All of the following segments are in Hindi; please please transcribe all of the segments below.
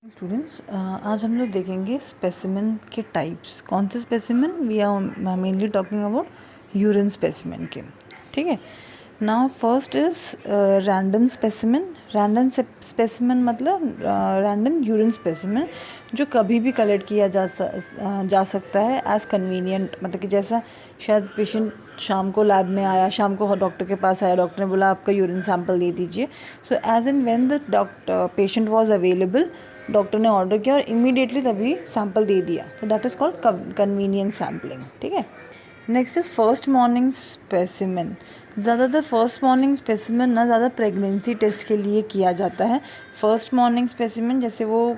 स्टूडेंट्स, आज हम लोग देखेंगे स्पेसिमेन के टाइप्स। कौन से specimen? We are mainly talking about urine specimen के। ठीक है। Now first is random specimen. Random specimen मतलब रैंडम यूरिन स्पेसिमेन जो कभी भी कलेक्ट किया जा सकता है एज कन्वीनियंट। मतलब कि जैसा शायद पेशेंट शाम को लैब में आया, शाम को डॉक्टर के पास आया, डॉक्टर ने बोला आपका यूरिन सैंपल दे दीजिए। So as and when the patient was available, doctor ने ऑर्डर किया और इमीडिएटली तभी सैंपल दे दिया। तो that is called convenient sampling. ठीक है। Next is first morning specimen. ज़्यादातर फर्स्ट मॉर्निंग स्पेसिमेन ना ज़्यादा प्रेगनेंसी टेस्ट के लिए किया जाता है। फर्स्ट मॉर्निंग स्पेसिमेन जैसे वो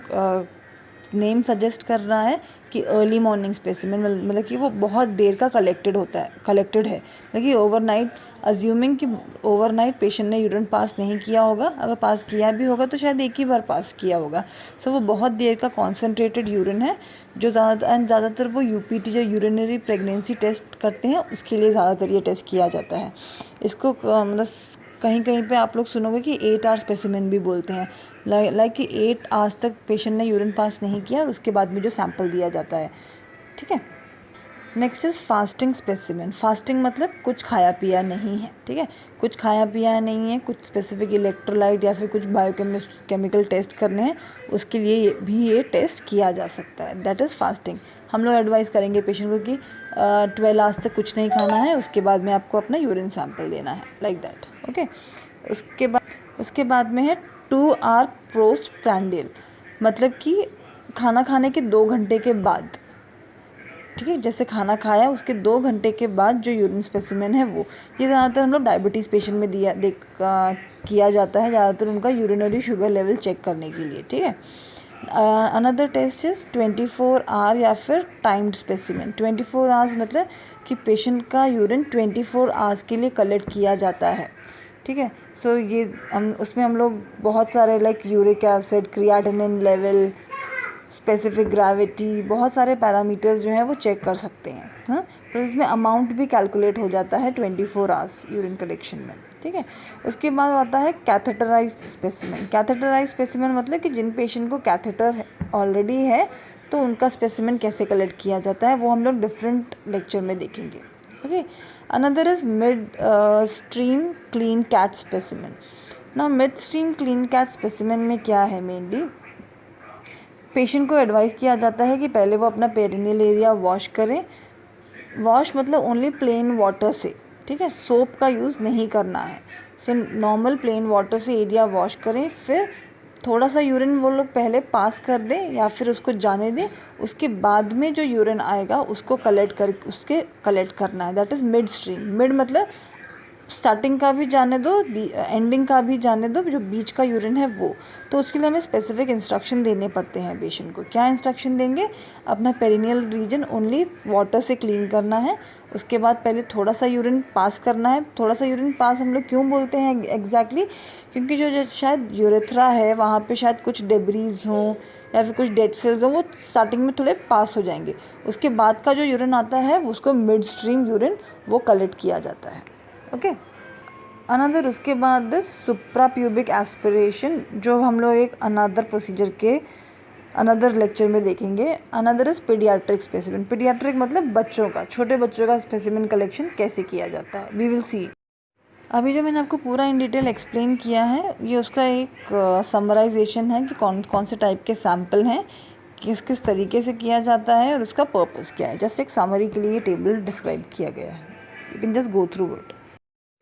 नेम सजेस्ट कर रहा है कि अर्ली मॉर्निंग स्पेसिमेन, मतलब कि वो बहुत देर का कलेक्टेड है। मतलब कि ओवरनाइट, अज्यूमिंग कि ओवरनाइट पेशेंट ने यूरिन पास नहीं किया होगा। अगर पास किया भी होगा तो शायद एक ही बार पास किया होगा। सो वो बहुत देर का कॉन्सेंट्रेटेड यूरिन है जो ज़्यादातर वो यूपीटी जो यूरिनरी प्रेगनेंसी टेस्ट करते हैं उसके लिए ज़्यादातर ये टेस्ट किया जाता है। इसको मतलब कहीं कहीं पे आप लोग सुनोगे कि 8 आवर स्पेसिमेन भी बोलते हैं। लाइक कि 8 आवर्स तक पेशेंट ने यूरिन पास नहीं किया, उसके बाद में जो सैंपल दिया जाता है। ठीक है। Next is fasting specimen. Fasting मतलब कुछ खाया पिया नहीं है। ठीक है। कुछ खाया पिया नहीं है, कुछ स्पेसिफिक इलेक्ट्रोलाइट या फिर कुछ बायोकेमिकल टेस्ट करने हैं, उसके लिए भी ये टेस्ट किया जा सकता है। That is fasting. हम लोग एडवाइस करेंगे पेशेंट को कि 12 आवर्स तक कुछ नहीं खाना है, उसके बाद में आपको अपना यूरिन सैंपल देना है, लाइक दैट। ओके। उसके बाद में है 2 आवर पोस्ट प्रैंडियल, मतलब कि खाना खाने के 2 घंटे के बाद। ठीक है। जैसे खाना खाया उसके 2 घंटे के बाद जो यूरिन स्पेसिमेन है वो, ये ज़्यादातर हम लोग डायबिटीज़ पेशेंट में किया जाता है, ज़्यादातर उनका यूरिनरी शुगर लेवल चेक करने के लिए। ठीक है। अनदर टेस्ट इज़ 24 आवर या फिर टाइम्ड स्पेसिमेन। 24 आवर्स मतलब कि पेशेंट का यूरिन 24 आवर्स के लिए कलेक्ट किया जाता है। ठीक है। सो ये उसमें हम लोग बहुत सारे like uric acid, creatinine level, specific gravity, बहुत सारे पैरामीटर्स जो हैं वो चेक कर सकते हैं। हाँ, पर इसमें अमाउंट भी कैलकुलेट हो जाता है 24 आवर्स यूरिन कलेक्शन में। ठीक है। उसके बाद आता है कैथेटराइज्ड स्पेसिमेन। कैथेटराइज्ड स्पेसिमेन मतलब कि जिन पेशेंट को कैथेटर ऑलरेडी है तो उनका स्पेसिमेन कैसे कलेक्ट किया जाता है वो हम लोग डिफरेंट लेक्चर में देखेंगे। Okay. Another is midstream clean catch specimen. ना midstream clean catch specimen में क्या है, मेनली पेशेंट को एडवाइस किया जाता है कि पहले वो अपना पेरिनियल एरिया वॉश करें। वॉश मतलब ओनली प्लेन वाटर से। ठीक है। सोप का यूज़ नहीं करना है। सो नॉर्मल प्लेन वाटर से एरिया वॉश करें, फिर थोड़ा सा यूरिन वो लोग पहले पास कर दें या फिर उसको जाने दें। उसके बाद में जो यूरिन आएगा उसको कलेक्ट करना है। That is mid stream. Mid मतलब स्टार्टिंग का भी जाने दो, एंडिंग का भी जाने दो, जो बीच का यूरिन है वो। तो उसके लिए हमें स्पेसिफिक इंस्ट्रक्शन देने पड़ते हैं पेशेंट को। क्या इंस्ट्रक्शन देंगे? अपना पेरिनियल रीजन ओनली वाटर से क्लीन करना है। उसके बाद पहले थोड़ा सा यूरिन पास करना है। थोड़ा सा यूरिन पास हम लोग क्यों बोलते हैं एग्जैक्टली? क्योंकि जो शायद यूरेथ्रा है वहाँ पे शायद कुछ डेब्रीज हों या फिर कुछ डेड सेल्स हों, वो स्टार्टिंग में थोड़े पास हो जाएंगे। उसके बाद का जो यूरिन आता है उसको मिड स्ट्रीम यूरिन वो कलेक्ट किया जाता है। ओके। अनदर उसके बाद सुप्राप्यूबिक एस्पिरेशन, जो हम लोग एक अनदर प्रोसीजर के अनदर लेक्चर में देखेंगे। Another is paediatric specimen. Paediatric मतलब बच्चों का, छोटे बच्चों का स्पेसिमेन कलेक्शन कैसे किया जाता है, वी विल सी। अभी जो मैंने आपको पूरा इन डिटेल एक्सप्लेन किया है ये उसका एक समराइजेशन है कि कौन कौन से टाइप के सैम्पल हैं, किस किस तरीके से किया जाता है और उसका पर्पस क्या है। जस्ट एक समरी के लिए टेबल डिस्क्राइब किया गया है। You can just go through it.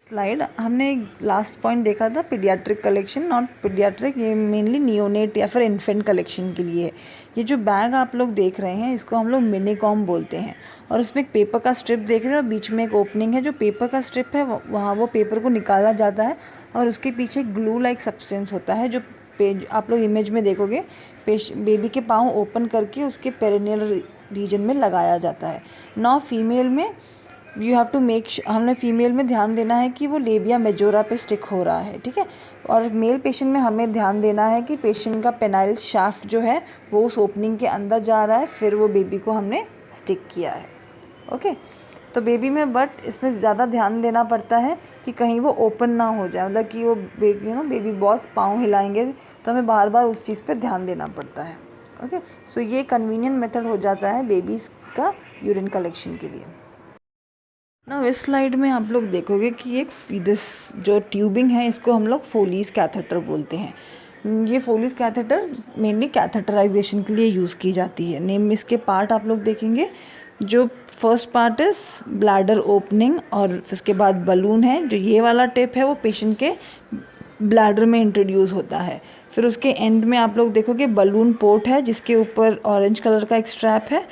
Slide हमने लास्ट पॉइंट देखा था पीडियाट्रिक कलेक्शन, नॉट पीडियाट्रिक, ये मेनली नियोनेट या फिर इन्फेंट कलेक्शन के लिए है। ये जो बैग आप लोग देख रहे हैं इसको हम लोग मिनीकॉम बोलते हैं, और उसमें एक पेपर का स्ट्रिप देख रहे हैं और बीच में एक ओपनिंग है। जो पेपर का स्ट्रिप है वहाँ वो पेपर को निकाला जाता है और उसके पीछे ग्लू लाइक सब्सटेंस होता है जो पेज आप लोग इमेज में देखोगे। बेबी के पाँव ओपन करके उसके पेरिनियल रीजन में लगाया जाता है। नौ फीमेल में यू हैव टू मेक, हमने फीमेल में ध्यान देना है कि वो लेबिया मेजोरा पे स्टिक हो रहा है। ठीक है। और मेल पेशेंट में हमें ध्यान देना है कि पेशेंट का पेनाइल शाफ्ट जो है वो उस ओपनिंग के अंदर जा रहा है, फिर वो बेबी को हमने स्टिक किया है। ओके। तो बेबी में बट इसमें ज़्यादा ध्यान देना पड़ता है कि कहीं वो ओपन ना हो जाए, मतलब कि वो बेबी बहुत पाँव हिलाएंगे तो हमें बार बार उस चीज़ पे ध्यान देना पड़ता है। ओके, सो ये कन्वीनियंट मेथड हो जाता है बेबीज़ का यूरिन कलेक्शन के लिए। ना इस स्लाइड में आप लोग देखोगे कि एक दिस जो ट्यूबिंग है इसको हम लोग फोलीज कैथेटर बोलते हैं। ये फोलीज कैथेटर मेनली कैथेटराइजेशन के लिए यूज़ की जाती है। नेम इसके पार्ट आप लोग देखेंगे, जो first part is bladder opening और उसके बाद बलून है। जो ये वाला टिप है वो पेशेंट के ब्लैडर में इंट्रोड्यूस होता है। फिर उसके एंड में आप लोग देखोगे बलून पोर्ट है जिसके ऊपर ऑरेंज कलर का एक स्ट्रैप है,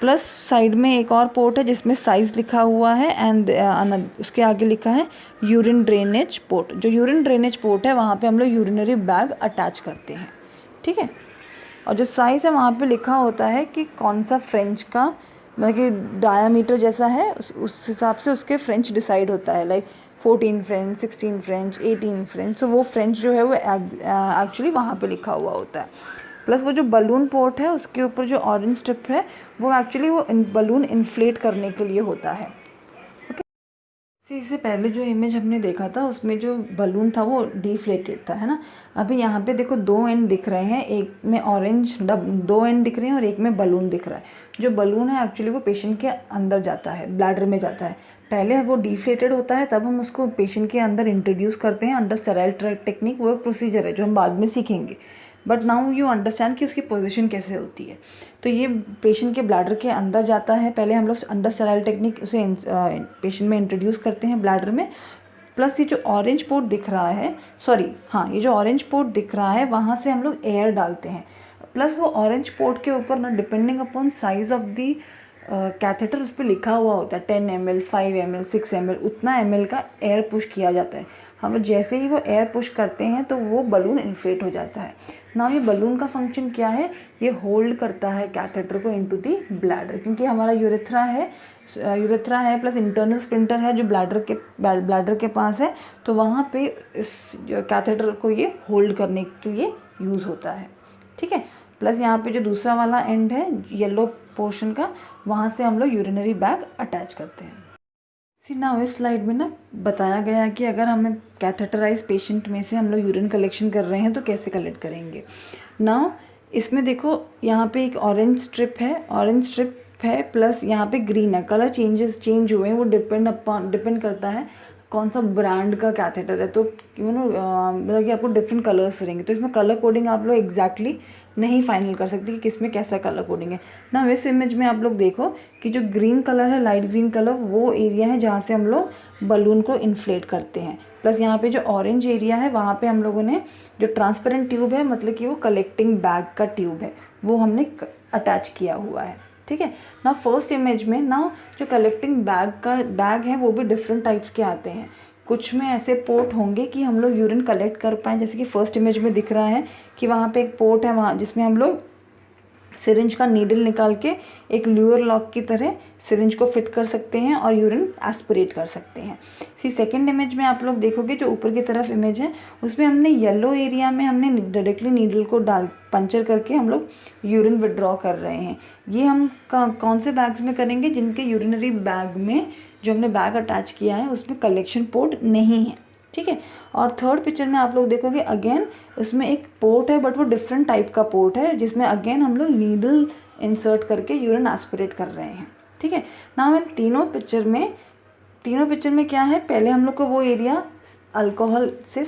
प्लस साइड में एक और पोर्ट है जिसमें साइज़ लिखा हुआ है एंड उसके आगे लिखा है यूरिन ड्रेनेज पोर्ट। जो यूरिन ड्रेनेज पोर्ट है वहाँ पे हम लोग यूरिनरी बैग अटैच करते हैं, ठीक है। और जो साइज़ है वहाँ पे लिखा होता है कि कौन सा फ्रेंच का, मतलब कि डायामीटर जैसा है उस हिसाब से उसके फ्रेंच डिसाइड होता है, लाइक 14 फ्रेंच, 16 फ्रेंच, 18 फ्रेंच। तो वो फ्रेंच जो है वो एक्चुअली वहाँ पे लिखा हुआ होता है। प्लस वो जो बलून पोर्ट है उसके ऊपर जो ऑरेंज स्ट्रिप है वो एक्चुअली वो बलून इन्फ्लेट करने के लिए होता है। ओके, इससे पहले जो इमेज हमने देखा था उसमें जो बलून था वो डिफ्लेटेड था, है ना। अभी यहाँ पे देखो दो एंड दिख रहे हैं, एक में ऑरेंज दो एंड दिख रहे हैं और एक में बलून दिख रहा है। जो बलून है एक्चुअली वो पेशेंट के अंदर जाता है, ब्लैडर में जाता है। पहले वो डिफ्लेटेड होता है तब हम उसको पेशेंट के अंदर इंट्रोड्यूस करते हैं अंडर स्टेराइल टेक्निक। वो एक प्रोसीजर है जो हम बाद में सीखेंगे, बट नाउ यू अंडरस्टैंड कि उसकी पोजीशन कैसे होती है। तो ये पेशेंट के ब्लैडर के अंदर जाता है। पहले हम लोग अंडर स्टेराइल टेक्निक उसे पेशेंट में इंट्रोड्यूस करते हैं ब्लैडर में। प्लस ये जो ऑरेंज पोर्ट दिख रहा है, ये जो ऑरेंज पोर्ट दिख रहा है वहाँ से हम लोग एयर डालते हैं। प्लस वो ऑरेंज पोर्ट के ऊपर ना depending upon size of the catheter उस पर लिखा हुआ होता है 10 ml, 5 ml, 6 ml, उतना ml का एयर पुश किया जाता है। हम लोग जैसे ही वो एयर पुश करते हैं तो वो बलून इन्फ्लेट हो जाता है ना। ये बलून का फंक्शन क्या है, ये होल्ड करता है कैथेटर को इनटू दी ब्लैडर, क्योंकि हमारा यूरेथ्रा है प्लस इंटरनल स्पिंटर है जो ब्लैडर के पास है। तो वहाँ पे इस कैथेटर को ये होल्ड करने के लिए यूज़ होता है, ठीक है। प्लस यहाँ पे जो दूसरा वाला एंड है येलो पोर्शन का, वहाँ से हम लोग यूरिनरी बैग अटैच करते हैं। नाउ इस स्लाइड में ना बताया गया है कि अगर हमें कैथेटराइज पेशेंट में से हम लोग यूरिन कलेक्शन कर रहे हैं तो कैसे कलेक्ट करेंगे। नाउ इसमें देखो यहाँ पे एक ऑरेंज स्ट्रिप है प्लस यहाँ पे ग्रीन है। कलर चेंज हुए हैं, वो डिपेंड करता है कौन सा ब्रांड का कैथेटर है। तो मतलब कि आपको डिफरेंट कलर्स रहेंगे, तो इसमें कलर कोडिंग आप लोग एग्जैक्टली नहीं फाइनल कर सकते कि किस में कैसा कलर कोडिंग है ना। इस इमेज में आप लोग देखो कि जो ग्रीन कलर है, लाइट ग्रीन कलर, वो एरिया है जहाँ से हम लोग बलून को इन्फ्लेट करते हैं। प्लस यहाँ पे जो ऑरेंज एरिया है वहाँ पे हम लोगों ने जो ट्रांसपेरेंट ट्यूब है, मतलब कि वो कलेक्टिंग बैग का ट्यूब है, वो हमने अटैच किया हुआ है, ठीक है ना। फर्स्ट इमेज में ना जो कलेक्टिंग बैग है वो भी डिफरेंट टाइप्स के आते हैं। कुछ में ऐसे पोर्ट होंगे कि हम लोग यूरिन कलेक्ट कर पाएँ, जैसे कि फर्स्ट इमेज में दिख रहा है कि वहाँ पे एक पोर्ट है वहाँ जिसमें हम लोग सिरिंज का नीडल निकाल के एक ल्यूअर लॉक की तरह सिरिंज को फिट कर सकते हैं और यूरिन एस्पिरेट कर सकते हैं। सेकंड इमेज में आप लोग देखोगे जो ऊपर की तरफ इमेज है उसमें हमने येलो एरिया में हमने डायरेक्टली नीडल को पंचर करके हम लोग यूरिन विड्रॉ कर रहे हैं। ये हम कौन से बैग्स में करेंगे, जिनके यूरिनरी बैग में जो हमने बैग अटैच किया है उसमें कलेक्शन पोर्ट नहीं है, ठीक है। और थर्ड पिक्चर में आप लोग देखोगे अगेन उसमें एक पोर्ट है, बट वो डिफरेंट टाइप का पोर्ट है जिसमें अगेन हम लोग नीडल इंसर्ट करके यूरिन एस्पिरेट कर रहे हैं, ठीक है ना। मैं तीनों पिक्चर में क्या है, पहले हम लोग को वो एरिया अल्कोहल से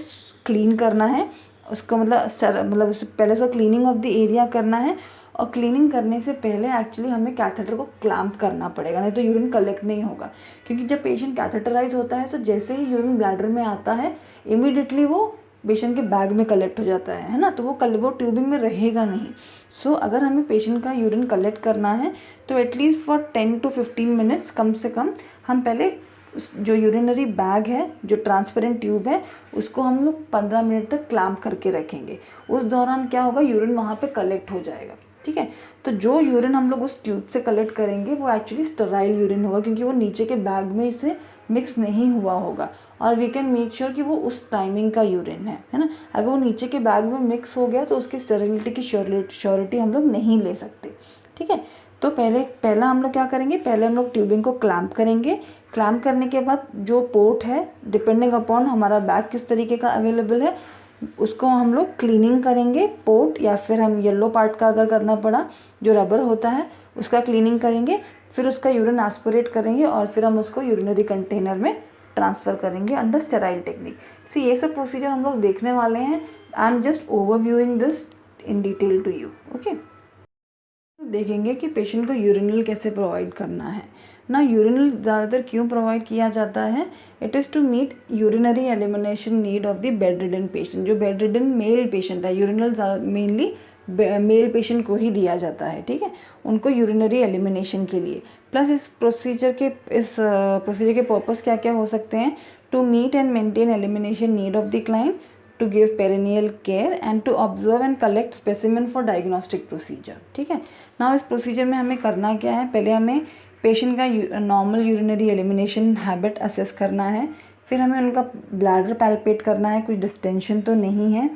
क्लीन करना है, उसको मतलब पहले उसको क्लीनिंग ऑफ द एरिया करना है। और क्लीनिंग करने से पहले एक्चुअली हमें कैथेटर को क्लैम्प करना पड़ेगा, नहीं तो यूरिन कलेक्ट नहीं होगा। क्योंकि जब पेशेंट कैथेटराइज होता है तो जैसे ही यूरिन ब्लैडर में आता है इमीडिएटली वो पेशेंट के बैग में कलेक्ट हो जाता है ना, तो वो ट्यूबिंग में रहेगा नहीं। सो अगर हमें पेशेंट का यूरिन कलेक्ट करना है तो at least for 10 to 15 minutes come से कम हम पहले जो यूरिनरी बैग है, जो ट्रांसपेरेंट ट्यूब है, उसको हम लोग 15 मिनट तक क्लैम्प करके रखेंगे। उस दौरान क्या होगा, यूरिन वहाँ पे कलेक्ट हो जाएगा, ठीक है। तो जो यूरिन हम लोग उस ट्यूब से कलेक्ट करेंगे वो एक्चुअली स्टेराइल यूरिन होगा, क्योंकि वो नीचे के बैग में इसे मिक्स नहीं हुआ होगा। और वी कैन मेक श्योर कि वो उस टाइमिंग का यूरिन है ना। अगर वो नीचे के बैग में मिक्स हो गया तो उसकी स्टेरिलिटी की श्योरिटी हम लोग नहीं ले सकते, ठीक है। तो पहला हम लोग क्या करेंगे, पहले हम लोग ट्यूबिंग को क्लैम्प करेंगे। क्लैम्प करने के बाद जो पोर्ट है, डिपेंडिंग अपॉन हमारा बैग किस तरीके का अवेलेबल है, उसको हम लोग क्लीनिंग करेंगे पोर्ट, या फिर हम येलो पार्ट का अगर करना पड़ा जो रबर होता है उसका क्लीनिंग करेंगे, फिर उसका यूरिन एस्पिरेट करेंगे और फिर हम उसको यूरिनरी कंटेनर में ट्रांसफ़र करेंगे अंडर स्टेराइल टेक्निक। सी ये सब प्रोसीजर हम लोग देखने वाले हैं। I am just overviewing this in detail to you. Okay, देखेंगे कि पेशेंट को यूरिनल कैसे प्रोवाइड करना है ना। यूरिनल ज़्यादातर क्यों प्रोवाइड किया जाता है, it is to meet urinary elimination need of the bed ridden patient. जो बेड रिडन मेल पेशेंट है, यूरिनल मेनली मेल पेशेंट को ही दिया जाता है, ठीक है, उनको यूरिनरी एलिमिनेशन के लिए। प्लस इस प्रोसीजर के पर्पस क्या क्या हो सकते हैं, to meet and maintain elimination need of the client, to give perineal care and to observe and collect specimen for diagnostic procedure। ठीक है ना। इस प्रोसीजर में हमें करना क्या है, पहले हमें पेशेंट का normal urinary elimination habit assess करना है, फिर हमें उनका ब्लैडर पैल्पेट करना है, कुछ डिस्टेंशन तो नहीं है।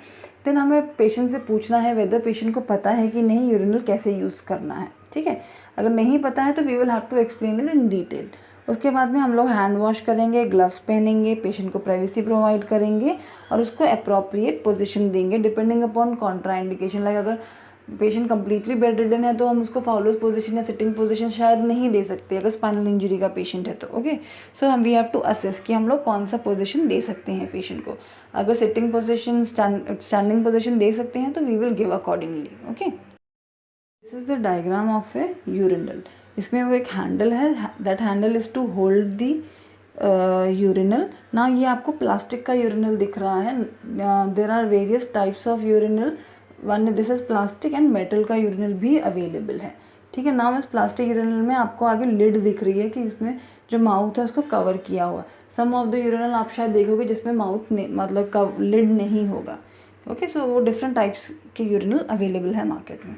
देन हमें पेशेंट से पूछना है वेदर पेशेंट को पता है कि नहीं यूरिनल कैसे यूज़ करना है, ठीक है। अगर नहीं पता है तो we will have to explain it in detail. उसके बाद में हम लोग हैंड वॉश करेंगे, ग्लव्स पहनेंगे, पेशेंट को प्राइवेसी प्रोवाइड करेंगे और उसको अप्रोप्रिएट पोजीशन देंगे depending upon contraindication. Like अगर पेशेंट कंप्लीटली बेड रिडन है तो हम उसको फाउलोस पोजीशन या सिटिंग पोजीशन शायद नहीं दे सकते अगर स्पाइनल इंजरी का पेशेंट है तो। ओके, सो हम वी हैव टू असेस कि हम लोग कौन सा पोजीशन दे सकते हैं पेशेंट को। अगर सिटिंग पोजीशन, स्टैंडिंग पोजीशन दे सकते हैं तो we will give accordingly. Okay, this is the diagram of a urinal. इसमें वो एक हैंडल है, that handle is to hold the urinal. ना ये आपको प्लास्टिक का यूरिनल दिख रहा है। There are various types of urinal, one this is plastic and metal का यूरिनल भी अवेलेबल है, ठीक है। नाउ इस प्लास्टिक यूरिनल में आपको आगे लिड दिख रही है कि इसमें जो माउथ है उसको कवर किया हुआ। सम ऑफ द यूरिनल आप शायद देखोगे जिसमें माउथ मतलब लिड नहीं होगा। ओके, सो वो डिफरेंट टाइप्स के यूरिनल अवेलेबल है मार्केट में।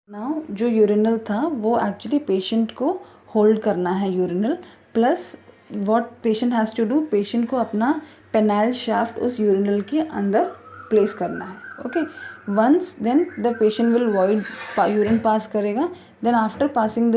नाउ जो यूरिनल था वो एक्चुअली पेशेंट को होल्ड करना है urinal, plus what patient has to do, patient को अपना पेनाइल शाफ्ट उस यूरिनल के अंदर प्लेस करना है। Okay, once then the patient will void urine pass करेगा, then after passing the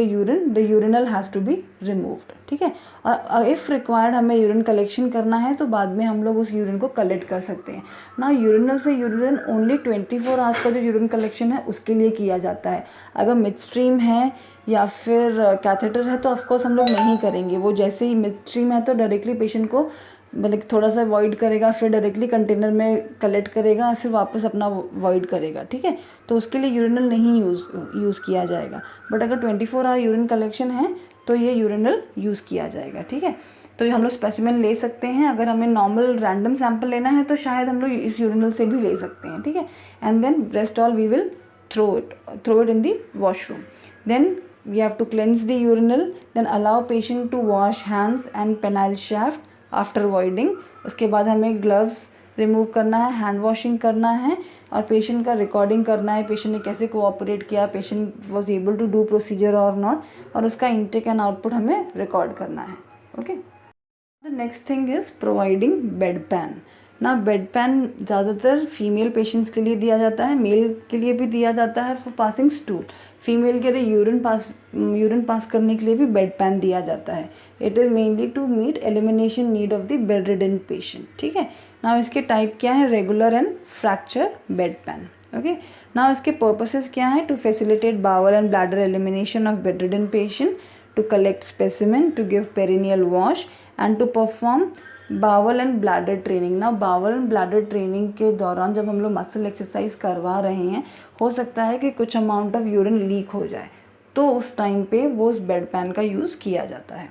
urinal has to be removed, ठीक है। और इफ़ रिक्वायर्ड हमें यूरिन कलेक्शन करना है तो बाद में हम लोग उस यूरिन को कलेक्ट कर सकते हैं ना। यूरिनल से यूरिन ओनली 24 आवर्स का जो यूरिन कलेक्शन है उसके लिए किया जाता है। अगर मिड स्ट्रीम है या फिर कैथेटर है तो ऑफकोर्स हम लोग नहीं करेंगे। वो जैसे ही मिड स्ट्रीम है तो डायरेक्टली पेशेंट को मतलब थोड़ा सा वॉइड करेगा, फिर डायरेक्टली कंटेनर में कलेक्ट करेगा, फिर वापस अपना वॉइड करेगा, ठीक है। तो उसके लिए यूरिनल नहीं यूज़ किया जाएगा। बट अगर 24 आवर यूरिन कलेक्शन है तो ये यूरिनल यूज़ किया जाएगा, ठीक है। तो हम लोग स्पेसिमेन ले सकते हैं। अगर हमें नॉर्मल रैंडम सैंपल लेना है तो शायद हम लोग इस यूरिनल से भी ले सकते हैं, ठीक है। And then rest all we will throw it in the washroom. Then we have to cleanse the urinal, then allow patient to wash hands and penile shaft after voiding। उसके बाद हमें ग्लव्स रिमूव करना है, हैंड वॉशिंग करना है और पेशेंट का रिकॉर्डिंग करना है, पेशेंट ने कैसे कोऑपरेट किया, patient was able to do procedure और नॉट, और उसका इनटेक एंड आउटपुट हमें रिकॉर्ड करना है। Okay, the next thing is providing bed pan. ना बेड पैन ज़्यादातर फीमेल पेशेंट्स के लिए दिया जाता है, मेल के लिए भी दिया जाता है फॉर पासिंग स्टूल। फीमेल के लिए यूरिन पास करने के लिए भी बेड पैन दिया जाता है। It is mainly to meet elimination need of the bed ridden patient, ठीक है। ना इसके टाइप क्या है, regular and fracture bed pan. Okay, ना इसके पर्पसेस क्या है, to facilitate bowel and bladder elimination of bed ridden patient, to collect specimen, to give perineal wash and to perform bowel and bladder training. ना बावल एंड ब्लैडर ट्रेनिंग के दौरान जब हम लोग मसल एक्सरसाइज करवा रहे हैं, हो सकता है कि कुछ अमाउंट ऑफ यूरिन लीक हो जाए, तो उस टाइम पे वो उस बेड पैन का यूज़ किया जाता है।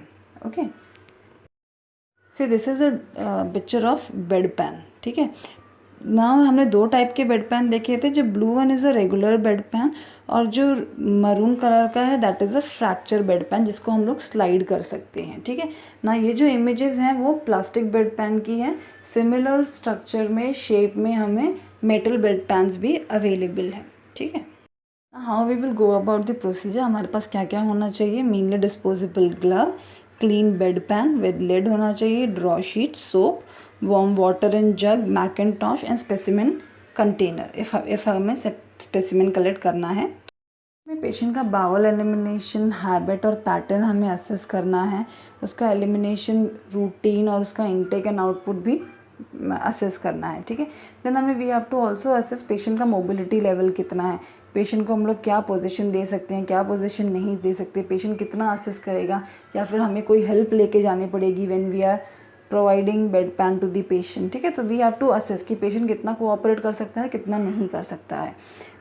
Okay, see this is a picture of bed pan, ठीक है। ना हमने दो टाइप के बेड पैन देखे थे, जो blue one is a regular bed pan और जो मरून कलर का है that is a fracture bed pan, जिसको हम लोग स्लाइड कर सकते हैं, ठीक है ना। ये जो इमेजेस हैं वो प्लास्टिक बेड पैन की है। सिमिलर स्ट्रक्चर में, शेप में हमें मेटल बेड पैन्स भी अवेलेबल है, ठीक है। How we will go about the procedure, हमारे पास क्या क्या होना चाहिए, mainly disposable glove, clean bed pan with lid होना चाहिए, draw sheet, soap, warm water and jug, mackintosh and specimen container if हमें स्पेसिमेन कलेक्ट करना है। में पेशेंट का बाउल एलिमिनेशन हैबिट और पैटर्न हमें असेस करना है, उसका एलिमिनेशन रूटीन और उसका इनटेक एंड आउटपुट भी असेस करना है, ठीक है। देन हमें we have to also assess patient का मोबिलिटी लेवल कितना है, पेशेंट को हम लोग क्या पोजीशन दे सकते हैं, क्या पोजीशन नहीं दे सकते, पेशेंट कितना असेस करेगा, या फिर हमें कोई हेल्प लेके जानी पड़ेगी when we are providing bed pan to the patient, ठीक है। तो वी हैव टू असेस कि पेशेंट कितना कोऑपरेट कर सकता है, कितना नहीं कर सकता है।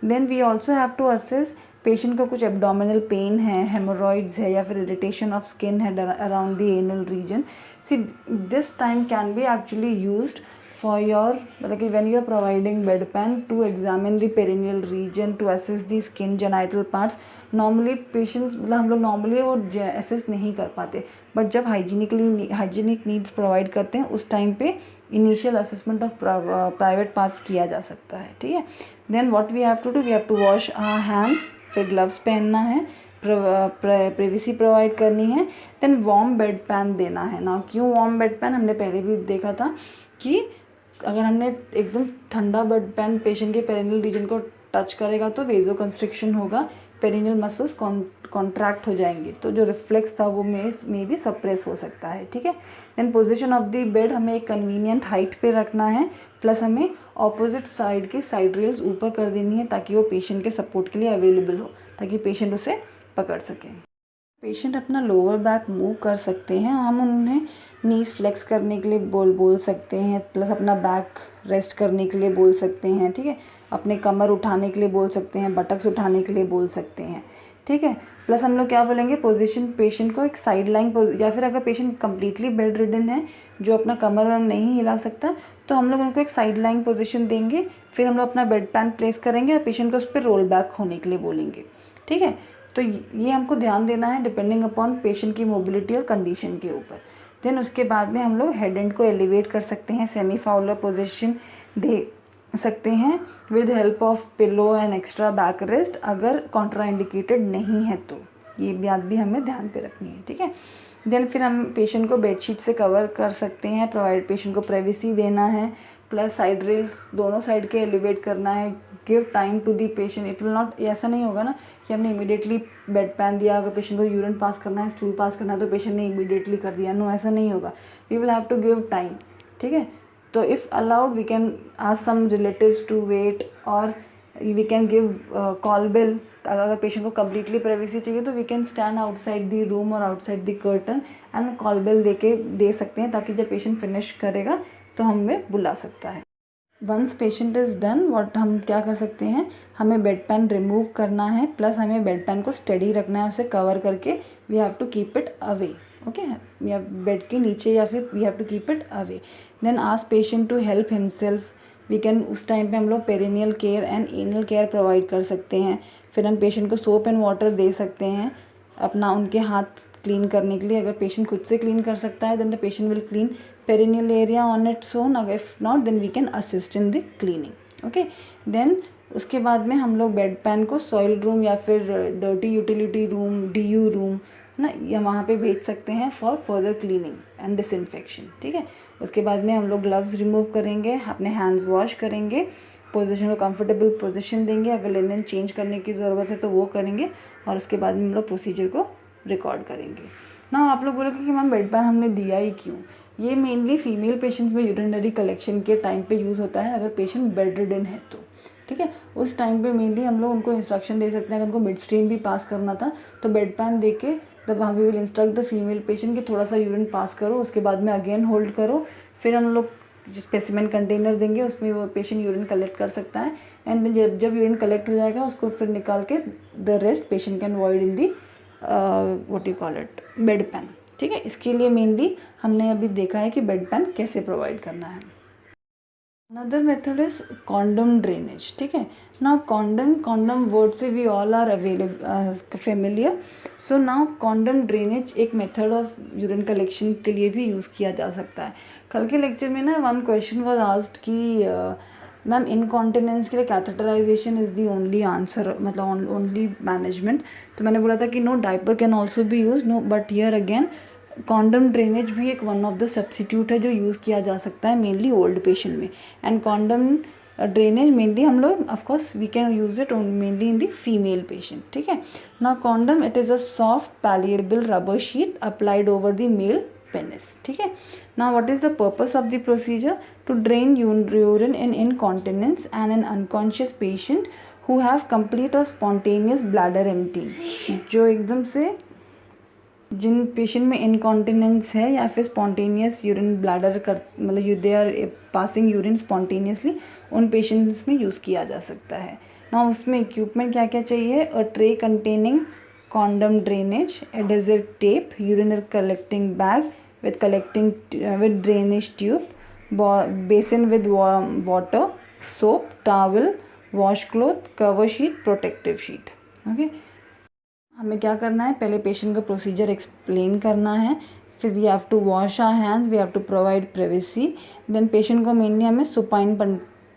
Then we also have to assess patient का कुछ एब्डोमिनल पेन है, हेमोरॉइड्स है, या फिर इरिटेशन ऑफ स्किन है around the anal region. See this time can be actually used for your, मतलब कि when you are providing bed pan to examine the perineal region, to assess the skin, genital parts. Normally patient, मतलब हम लोग नॉर्मली वो असेस नहीं कर पाते, बट जब हाइजीनिक नीड्स प्रोवाइड करते हैं उस टाइम पे initial assessment of private parts किया जा सकता है, ठीक है। Then what we have to do, we have to wash our hands, फिर ग्लव्स पहनना है, प्रिवेसी प्रोवाइड करनी है। देन वार्म बेड पैन देना है ना। क्यों वार्म बेड पैन, हमने पहले भी देखा था कि अगर हमने एकदम ठंडा बेड पैन पेशेंट के पेरिनियल रीजन को टच करेगा तो वेजो कंस्ट्रिक्शन होगा, पेरिनियल मसल्स कॉन्ट्रैक्ट हो जाएंगे, तो जो रिफ्लेक्स था वो में भी सप्रेस हो सकता है, ठीक है। Then position of the bed हमें एक कन्वीनियंट हाइट पे रखना है, प्लस हमें ऑपोजिट साइड की साइड रेल्स ऊपर कर देनी है ताकि वो पेशेंट के सपोर्ट के लिए अवेलेबल हो, ताकि पेशेंट उसे पकड़ सके। पेशेंट अपना लोअर बैक मूव कर सकते हैं, हम उन्हें नीज फ्लेक्स करने के लिए बोल सकते हैं, प्लस अपना बैक रेस्ट करने के लिए बोल सकते हैं, ठीक है। अपने कमर उठाने के लिए बोल सकते हैं, बटक्स उठाने के लिए बोल सकते हैं, ठीक है। प्लस हम लोग क्या बोलेंगे, पोजीशन पेशेंट को एक साइड लाइन, या फिर अगर पेशेंट कम्प्लीटली बेड रिडन है जो अपना कमर नहीं हिला सकता, तो हम लोग उनको एक साइड लाइन पोजीशन देंगे, फिर हम लोग अपना बेड पैन प्लेस करेंगे और पेशेंट को उस पर रोल बैक होने के लिए बोलेंगे, ठीक है। तो ये हमको ध्यान देना है डिपेंडिंग अपॉन पेशेंट की मोबिलिटी और कंडीशन के ऊपर। देन उसके बाद में हम लोग हेड एंड को एलिवेट कर सकते हैं, सेमी फाउलर पोजीशन दे सकते हैं with help of pillow and extra back rest, अगर कॉन्ट्राइंडिकेटेड नहीं है तो ये बात भी हमें ध्यान पे रखनी है, ठीक है। देन फिर हम पेशेंट को बेडशीट से कवर कर सकते हैं, प्रोवाइड पेशेंट को प्राइवेसी देना है, प्लस साइड रेल्स दोनों साइड के एलिवेट करना है, give time to the patient. It will not, ऐसा नहीं होगा ना कि हमने इमीडिएटली बेड पैन दिया, अगर पेशेंट को यूरिन पास करना है, स्टूल पास करना है तो पेशेंट ने इमीडिएटली कर दिया, नो ऐसा नहीं होगा। We will have to give time, ठीक है। तो if allowed we can ask some relatives to wait, और we can give call bell. अगर पेशेंट को कम्प्लीटली प्राइवेसी चाहिए तो we can stand outside the room और outside the curtain and call bell दे सकते हैं, ताकि जब पेशेंट फिनिश करेगा तो हमें बुला सकता है। Once patient is done, what हम क्या कर सकते हैं, हमें बेड पैन रिमूव करना है, प्लस हमें बेड पैन को स्टेडी रखना है, उसे कवर करके we have to keep it away, okay, या बेड के नीचे, या फिर we have to keep it away. Then ask patient to help himself, we can, उस टाइम पे हम लोग perineal care and anal care provide कर सकते हैं। फिर हम पेशेंट को सोप एंड वाटर दे सकते हैं अपना उनके हाथ क्लीन करने के लिए। अगर पेशेंट खुद से क्लीन कर सकता है then the patient will clean perineal area on its own, अगर if not then we can assist in the cleaning, okay. Then उसके बाद में हम लोग बेड पैन को सॉइल रूम या फिर dirty utility room, DU room ना, या वहाँ पे भेज सकते हैं for further cleaning and disinfection, ठीक है। उसके बाद में हम लोग ग्लव्स रिमूव करेंगे, अपने हैंड्स वॉश करेंगे, पोजीशन को कंफर्टेबल पोजीशन देंगे, अगर लिनन चेंज करने की ज़रूरत है तो वो करेंगे, और उसके बाद में हम लोग प्रोसीजर को रिकॉर्ड करेंगे ना। आप लोग बोलोगे कि मैम बेड पैन हमने दिया ही क्यों, ये मेनली फीमेल पेशेंट्स में यूरिनरी कलेक्शन के टाइम पे यूज़ होता है, अगर पेशेंट बेड रिडन है तो, ठीक है। उस टाइम पे मेनली हम लोग उनको इंस्ट्रक्शन दे सकते हैं, अगर उनको मिड स्ट्रीम भी पास करना था तो बेड पैन दे के तब वहाँ we will instruct the female patient कि थोड़ा सा यूरिन पास करो, उसके बाद में अगेन होल्ड करो, फिर हम लोग स्पेसिमेन कंटेनर देंगे, उसमें वो पेशेंट यूरिन कलेक्ट कर सकता है, एंड जब यूरिन कलेक्ट हो जाएगा उसको फिर निकाल के the rest patient can void in the what you call it bed pan, ठीक है। इसके लिए मेनली हमने अभी देखा है कि बेड पैन कैसे प्रोवाइड करना है। Another method is condom drainage, ठीक है ना। कॉन्डम वर्ड से we all are available familiar, so now condom drainage एक मेथड ऑफ यूरिन कलेक्शन के लिए भी यूज़ किया जा सकता है। कल के लेक्चर में ना वन क्वेश्चन वाज आस्क्ड कि मैम इनकॉन्टिनेंस के लिए catheterisation is the only answer, मतलब ओनली मैनेजमेंट। तो मैंने बोला था कि no, diaper can also be use, no, but here again condom drainage भी एक वन ऑफ द सब्सिट्यूट है जो यूज़ किया जा सकता है मेनली ओल्ड पेशेंट में। एंड कॉन्डम ड्रेनेज मेनली हम लोग of course we can use it mainly in the female patient, ठीक है। ना condom it is a soft pliable rubber sheet applied over the male penis, ठीक है। ना what is the purpose of the procedure? To drain urine in incontinence and an unconscious patient who have complete और स्पॉन्टेनियस ब्लैडर एम्प्टी। जो एकदम से जिन पेशेंट में इनकॉन्टिनेंस है या फिर स्पॉन्टेनियस यूरिन ब्लैडर कर मतलब they are passing urine spontaneously, उन पेशेंट्स में यूज़ किया जा सकता है ना। उसमें इक्विपमेंट क्या क्या चाहिए? A tray containing condom drainage, adhesive tape, urinary collecting bag with drainage tube, basin with water, soap, towel, washcloth, cover sheet, protective sheet, okay. हमें क्या करना है? पहले पेशेंट का प्रोसीजर एक्सप्लेन करना है, फिर we have to wash our hands, we have to provide privacy, then patient को मेनली हमें सुपाइन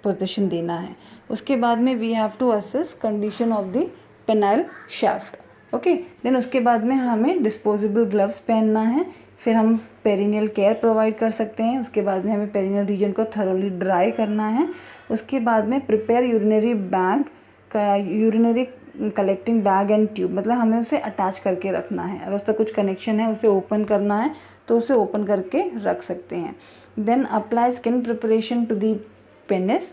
पोजीशन देना है। उसके बाद में we have to assess condition of the penile shaft, okay. Then उसके बाद में हमें डिस्पोजेबल ग्लव्स पहनना है, फिर हम पेरिनियल केयर प्रोवाइड कर सकते हैं। उसके बाद में हमें पेरिनियल रीजन को थरोली ड्राई करना है। उसके बाद में प्रिपेयर यूरिनरी बैग का urinary collecting bag and tube, मतलब हमें उसे अटैच करके रखना है। अगर उसका कुछ कनेक्शन है उसे ओपन करना है तो उसे ओपन करके रख सकते हैं। Then apply skin preparation to the penis.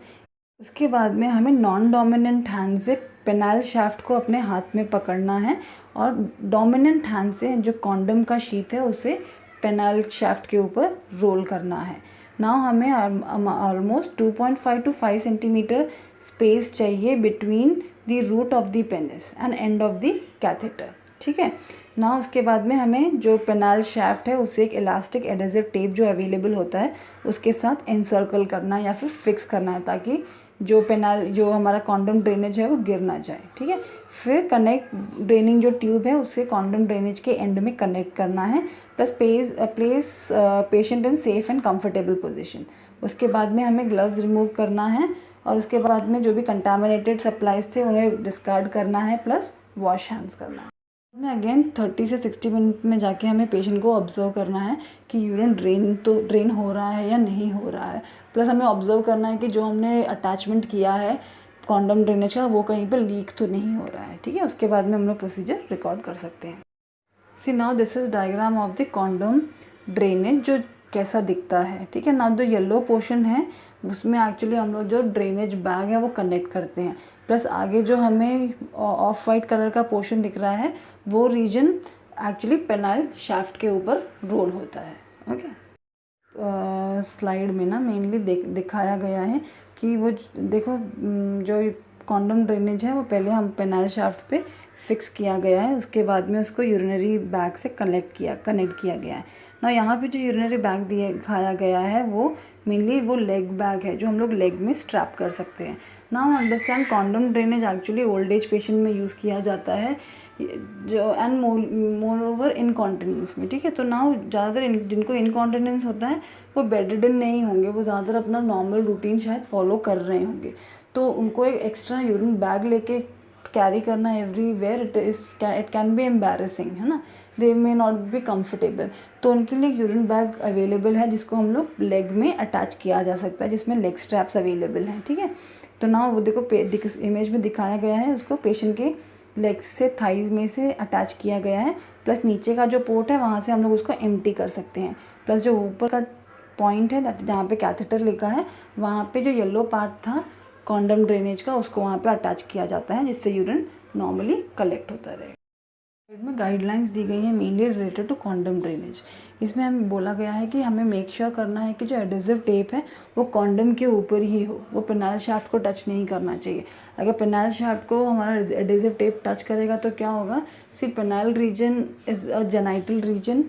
उसके बाद में हमें नॉन डोमिनेंट हैंड से पेनाइल शाफ्ट को अपने हाथ में पकड़ना है और डोमिनेंट हैंड से जो कॉन्डम का शीट है उसे पेनाइल शाफ्ट के ऊपर रोल करना है। नाउ हमें ऑलमोस्ट 2.5 to 5 सेंटीमीटर स्पेस चाहिए between the root of the penis and end of the catheter, ठीक है ना। उसके बाद में हमें जो पेनाइल शाफ्ट है उसे एक इलास्टिक एडेसिव टेप जो अवेलेबल होता है उसके साथ एनसर्कल करना है या फिर फिक्स करना है, ताकि जो हमारा कॉन्डम ड्रेनेज है वो गिर ना जाए, ठीक है। फिर कनेक्ट ड्रेनिंग जो ट्यूब है उसे कॉन्डम ड्रेनेज के एंड में कनेक्ट करना है, plus place patient in safe and comfortable position. उसके बाद में हमें ग्लव्स रिमूव करना है और उसके बाद में जो भी कंटामिनेटेड सप्लाईज थे उन्हें डिस्कार्ड करना है, प्लस वॉश हैंड्स करना है। में अगेन 30 से 60 मिनट में जाके हमें पेशेंट को ऑब्जर्व करना है कि यूरिन ड्रेन हो रहा है या नहीं हो रहा है। प्लस हमें ऑब्जर्व करना है कि जो हमने अटैचमेंट किया है कॉन्डम ड्रेनेज का वो कहीं पर लीक तो नहीं हो रहा है, ठीक है। उसके बाद में हम लोग प्रोसीजर रिकॉर्ड कर सकते हैं। See now this is diagram of the condom drainage, जो कैसा दिखता है, ठीक है। नाउ जो येलो पोर्शन है उसमें एक्चुअली हम लोग जो ड्रेनेज बैग है वो कनेक्ट करते हैं, प्लस आगे जो हमें ऑफ वाइट कलर का पोर्शन दिख रहा है वो रीजन एक्चुअली पेनाइल शाफ्ट के ऊपर रोल होता है, ओके। स्लाइड में ना मेनली दिखाया गया है कि वो देखो जो कॉन्डम ड्रेनेज है वो पहले हम पेनाइल शाफ्ट पे फिक्स किया गया है, उसके बाद में उसको यूरिनरी बैग से कनेक्ट किया गया है ना। यहाँ पे जो यूरिनरी बैग दिखाया गया है वो मेनली वो लेग बैग है जो हम लोग लेग में स्ट्रैप कर सकते हैं। Now understand condom drainage actually old age patient में यूज़ किया जाता है जो एंड मोर ओवर इनकॉन्टिनेंस में, ठीक है। तो नाउ ज़्यादातर जिनको इनकॉन्टिनेंस होता है वो बेडरिडन नहीं होंगे, वो ज़्यादातर अपना नॉर्मल रूटीन शायद फॉलो कर रहे होंगे, तो उनको एक एक्स्ट्रा यूरिन बैग लेके कैरी करना everywhere it can be embarrassing, है ना। दे मे नॉट बी कंफर्टेबल, तो उनके लिए यूरिन बैग अवेलेबल है जिसको हम लोग लेग में अटैच किया जा सकता है, जिसमें लेग स्ट्रैप्स अवेलेबल हैं, ठीक है। तो ना वो देखो इमेज में दिखाया गया है उसको पेशेंट के लेग से थाइज में से अटैच किया गया है, प्लस नीचे का जो पोर्ट है वहाँ से हम लोग उसको एम्प्टी कर सकते हैं, प्लस जो ऊपर का पॉइंट है दैट जहाँ पे कैथेटर लिखा है वहाँ पे जो येलो पार्ट था कॉन्डम ड्रेनेज का उसको वहाँ पे अटैच किया जाता है जिससे यूरिन नॉर्मली कलेक्ट होता रहे। में गाइडलाइंस दी गई हैं mainly related to condom drainage. इसमें हमें बोला गया है कि हमें मेक श्योर करना है कि जो एडेसिव टेप है वो कॉन्डम के ऊपर ही हो, वो पेनाइल शाफ्ट को टच नहीं करना चाहिए। अगर पेनाइल शाफ्ट को हमारा एडेसिव टेप टच करेगा तो क्या होगा, सिर्फ penile region is a genital region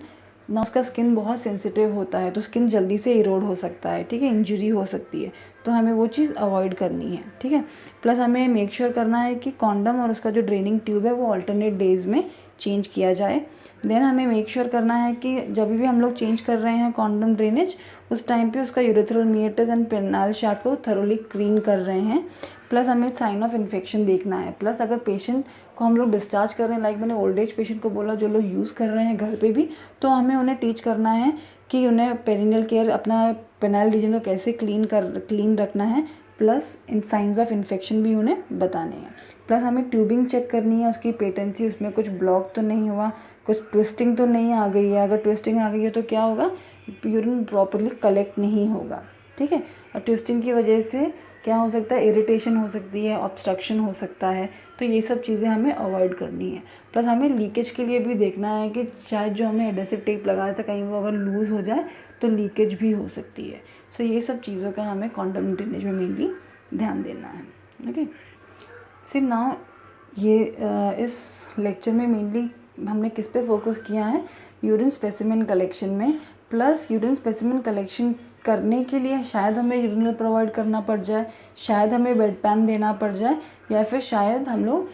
ना, उसका स्किन बहुत सेंसिटिव होता है तो स्किन जल्दी से इरोड हो सकता है, ठीक है, इंजरी हो सकती है, तो हमें वो चीज़ अवॉइड करनी है, ठीक है। प्लस हमें मेक श्योर करना है कि कॉन्डम और उसका जो ड्रेनिंग ट्यूब है वो अल्टरनेट डेज में चेंज किया जाए। देन हमें मेक श्योर करना है कि जब भी हम लोग चेंज कर रहे हैं कॉन्डम ड्रेनेज उस टाइम पे उसका यूरेथ्रल मीएटस एंड पेनाइल शाफ्ट को थरोली क्लीन कर रहे हैं। प्लस हमें साइन ऑफ इन्फेक्शन देखना है। प्लस अगर पेशेंट को हम लोग डिस्चार्ज कर रहे हैं, लाइक मैंने ओल्ड एज पेशेंट को बोला जो लोग यूज़ कर रहे हैं घर पे भी, तो हमें उन्हें टीच करना है कि उन्हें पेरिनियल केयर अपना पेनाइल रीजन को कैसे क्लीन रखना है plus in science of infection भी उन्हें बताने हैं। प्लस हमें ट्यूबिंग चेक करनी है, उसकी पेटेंसी, उसमें कुछ ब्लॉक तो नहीं हुआ, कुछ ट्विस्टिंग तो नहीं आ गई है। अगर ट्विस्टिंग आ गई है तो क्या होगा, यूरिन प्रॉपरली कलेक्ट नहीं होगा, ठीक है। और ट्विस्टिंग की वजह से क्या हो सकता है, इरिटेशन हो सकती है, ऑब्स्ट्रक्शन हो सकता है, तो ये सब चीज़ें हमें अवॉइड करनी है। प्लस हमें लीकेज के लिए भी देखना है कि शायद जो हमने एडेसिव टेप लगाया था कहीं वो अगर लूज़ हो जाए तो लीकेज भी हो सकती है। सो ये सब चीज़ों का हमें कॉन्डोम ड्रेनेज में मेनली ध्यान देना है। ओके, फिर नाउ ये इस लेक्चर में मेनली हमने किस पे फोकस किया है, यूरिन स्पेसिमेन कलेक्शन में। प्लस यूरिन स्पेसिमेन कलेक्शन करने के लिए शायद हमें यूरिनल प्रोवाइड करना पड़ जाए, शायद हमें बेड पैन देना पड़ जाए, या फिर शायद हम लोग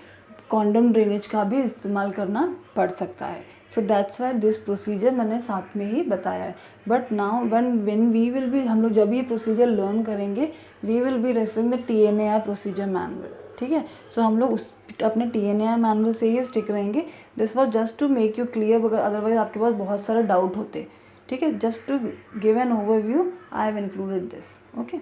कॉन्डोम ड्रेनेज का भी इस्तेमाल करना पड़ सकता है। So that's why this procedure मैंने साथ में ही बताया है। But now when we will be, हम लोग जब ये प्रोसीजर लर्न करेंगे, we will be referring the TNAR procedure manual, ठीक है। सो हम लोग उस अपने TNAR मैनुअल से ही स्टिक रहेंगे। This was just to make you clear, otherwise आपके पास बहुत सारे डाउट होते, ठीक है। Just to give an overview I have included this, okay.